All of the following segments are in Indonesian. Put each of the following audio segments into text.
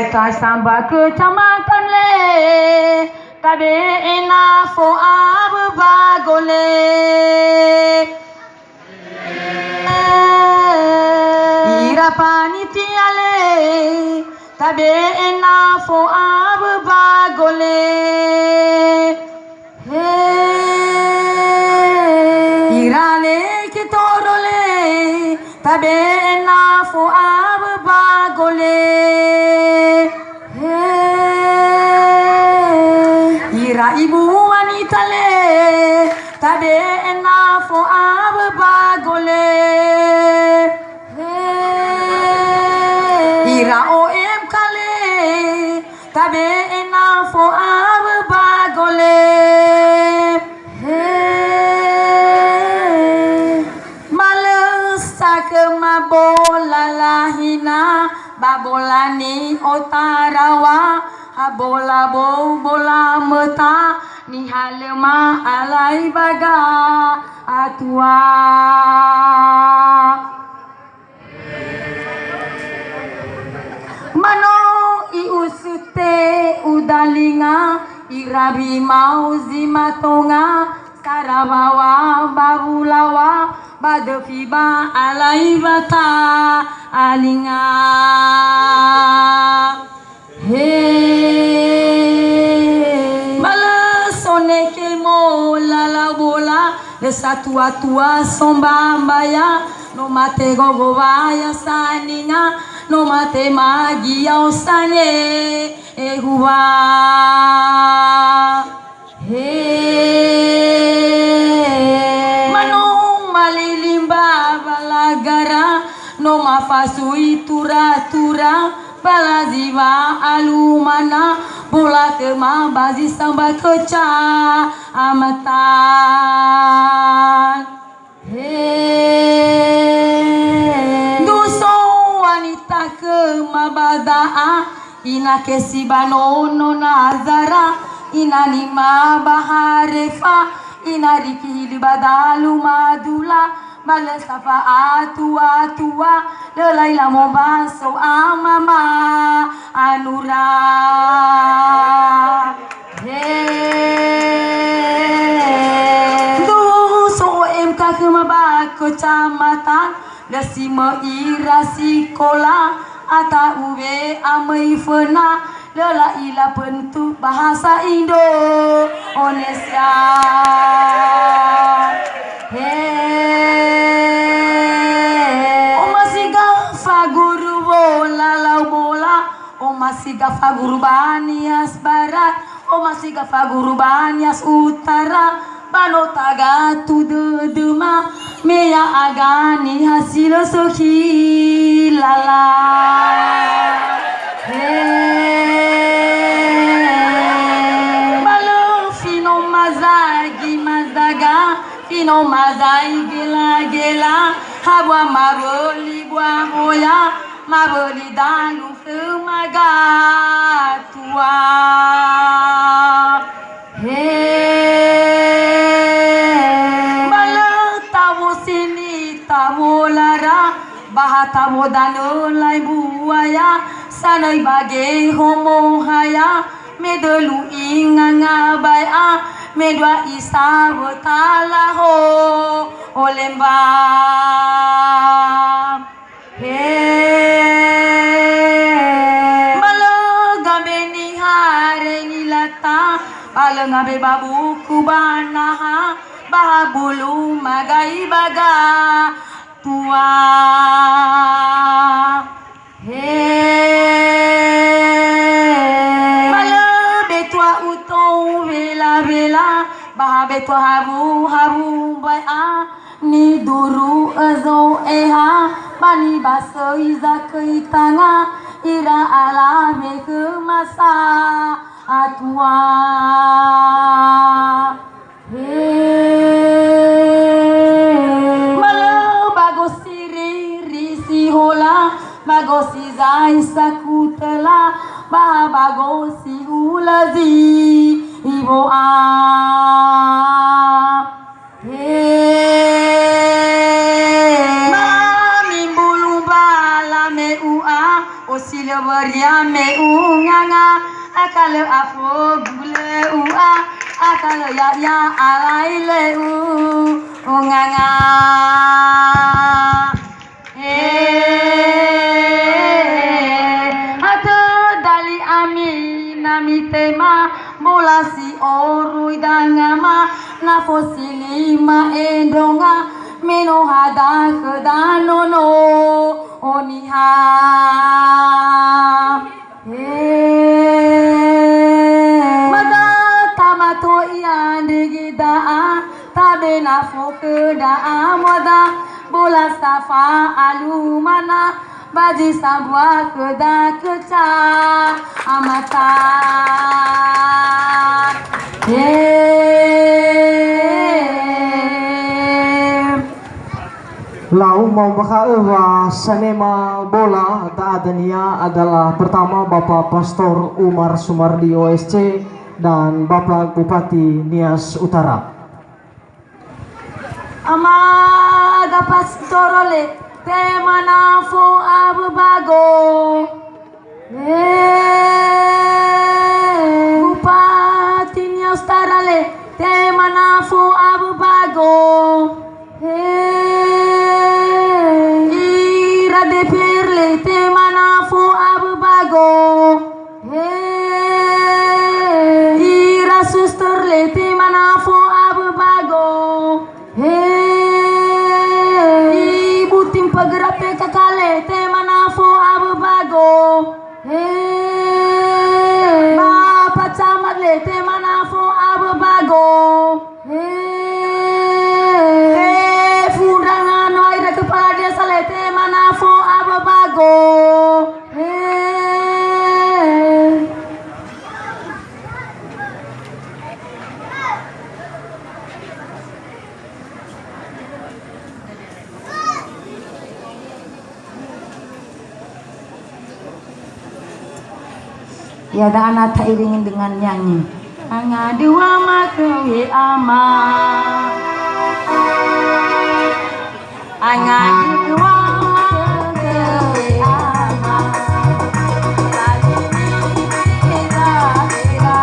Baita samba kecamatan le tabe ena fo ab bagole ira panitia le tabe ena fo ab bagole ira le kitorole tabe ena fo ab bagole ira ibu wanita le tabe ena fo ab bagole ira om kale tabe ena fo ab bagole malesak mabola lahina babolani otarawa abola bola meta ni halema alai baga atua mano iusute udalinga irabi mauzi matonga sarabawa babulawa badefiba alai bata alinga malasone ke mola la bola de satua tua sombambaya no mate gogobaya saninga no mate magia osane ehua mano malilimba balagara no mafasui tura balaziva alumana bola kema bazi samba keca amatan duso wanita kema badaa ina kesibano no nazara ina lima baharefa ina rikili badalu madula malasafa atua lelaila mobaso amama anura duso MK kemaba kecamatan desima irasi kola ata ube amai fena lelaila bentuk bahasa Indo Indonesia faguru bola lau bola o masiga faguru banias barat o masiga faguru banias utara banotaga tu dedema meya agani hasil sohi lala balo fino mazagi mazaga fino mazai gela habwa maboli bwa moya maboli dalu kemaga tua bala tamu sini tamu lara bahata modano lai buaya sanai bage homo haya medelu inganga baya medwa isa botala ho olemba malagabe hare nilata balangabe babu kubanaha babulu magai baga tua malabe tua utong vela bahabe tua habu baya ni duru azo eha bani basoi zakai tanga ira alame ke masa atua malo bagosi risi hola bagosi zai sakutela bagosi ulazi ibo a Mami bulu bala me ua osile waria me u ya alai le nganga atu dali ami nami tema bola si orui dangama na fosilima endonga meno hada kedanono oniha mada tamato ian digida tabe na fokeda moda bola safa alumana baji sabwa keda keca amata Lau mau bahwa sanema bola Taadania adalah pertama Bapak Pastor Umar Sumardi OSC dan Bapak Bupati Nias Utara. Amaga pastorole temana fo abubago Bupati Nias Utara le temana fo abubago ira de pirle temana fo abubago ira suster le temana fo abubago ibu tim penggerak PKK temana fo abubago Bapak camat le temana fo abubago fundangan waira kepala desa le temana fo abubago ya ada anak tak iringin dengan nyanyi anga dua makewi ama anga dua makewi ama lagi ni ira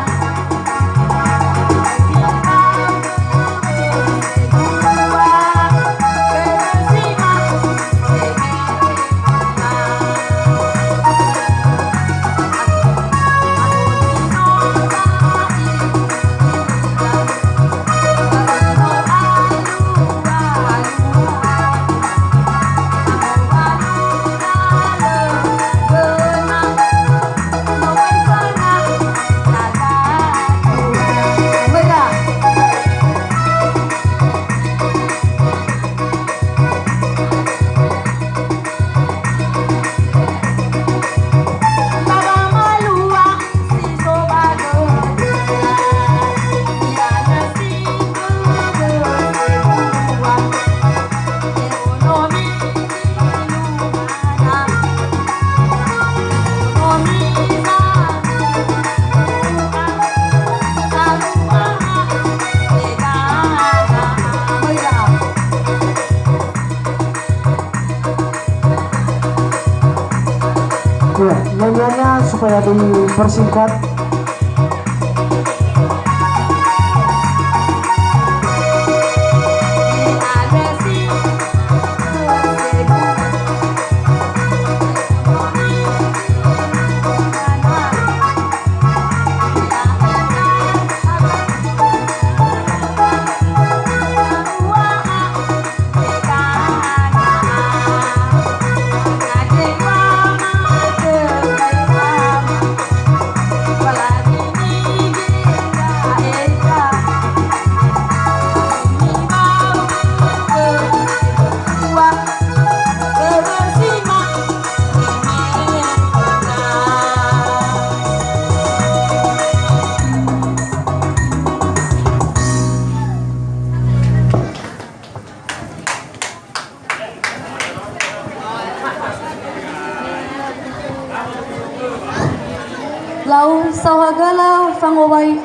Ya, nyanyiannya supaya dipersingkat. lau sawagala fangowai